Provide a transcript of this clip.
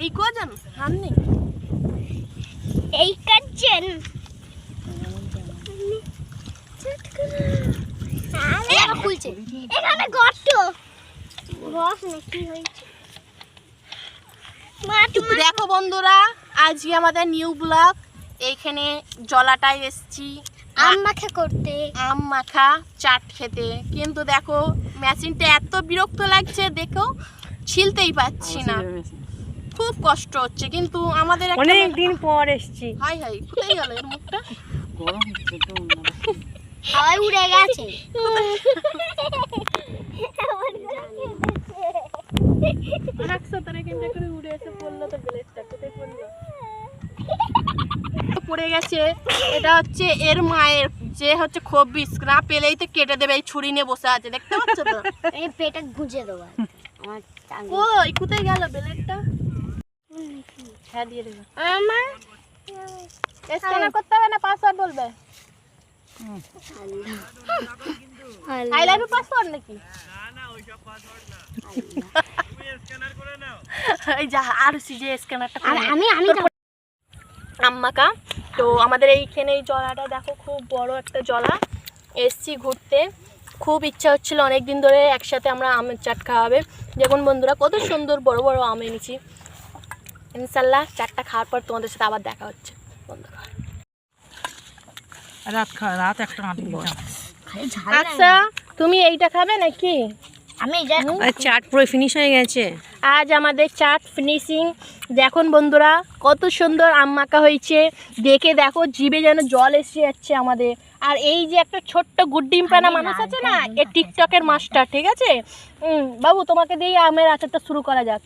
এই কজন হামনি এই কাজেন খুলছে এখানে গর্ত রস নাকি হয়েছে। দেখো বন্ধুরা, আজকে আমাদের নিউ ব্লগ। এইখানে জলাটায় এসছি আম মাখা করতে, আম মাখা চাট খেতে। কিন্তু দেখো মেশিনটা এত বিরক্ত লাগছে, দেখো ছিলতেই পাচ্ছি না, খুব কষ্ট হচ্ছে। কিন্তু আমাদের অনেক দিন পর এসছি। হাই হাই, কোথায় গেল এর মুখটা? গরম হচ্ছে তো। হাওয়ায় উড়ে গেছে। পড়ে গেছে। এটা হচ্ছে এর মায়ের, যে হচ্ছে খবিস না পেলেই তো কেটে দেবে। এই ছুরি নিয়ে বসে আছে, দেখতে পাচ্ছ তো? এই পেটে গুঁজে দেবো আমার। ওই কোথায় গেল ব্লেডটা? হ্যাঁ দিয়ে দেবে। আমার স্ক্যানার করতে হবে না পাসওয়ার্ড বলবে? আই লাভ ইউ পাসওয়ার্ড নাকি? এই যা আর সিজে স্ক্যানারটা আমি আম্মাকা। তো আমাদের এইখানে এই জলাটা দেখো, খুব বড় একটা জলা। এসছি ঘুরতে, খুব ইচ্ছা হচ্ছিল অনেক দিন ধরে একসাথে আমরা আমের চাট খাওয়াবে। দেখুন বন্ধুরা, কত সুন্দর বড় বড় আম এনেছি। ইনশাল্লাহ চাটটা খাওয়ার পর তোমাদের সাথে আবার দেখা হচ্ছে বন্ধুরা। রাত একটা আচ্ছা, তুমি এইটা খাবে নাকি? আমি চাট পুরো ফিনিশ হয়ে গেছে। আজ আমাদের চাট ফিনিশিং। দেখুন বন্ধুরা, কত সুন্দর আম মাখা হয়েছে। দেখে দেখো জিভে যেন জল এসে যাচ্ছে আমাদের। আর এই যে একটা ছোট্ট গুড্ডিম পানা মানুষ আছে না, এ টিকটকের মাস্টার, ঠিক আছে? বাবু তোমাকে দিয়ে আমের আচারটা শুরু করা যাক।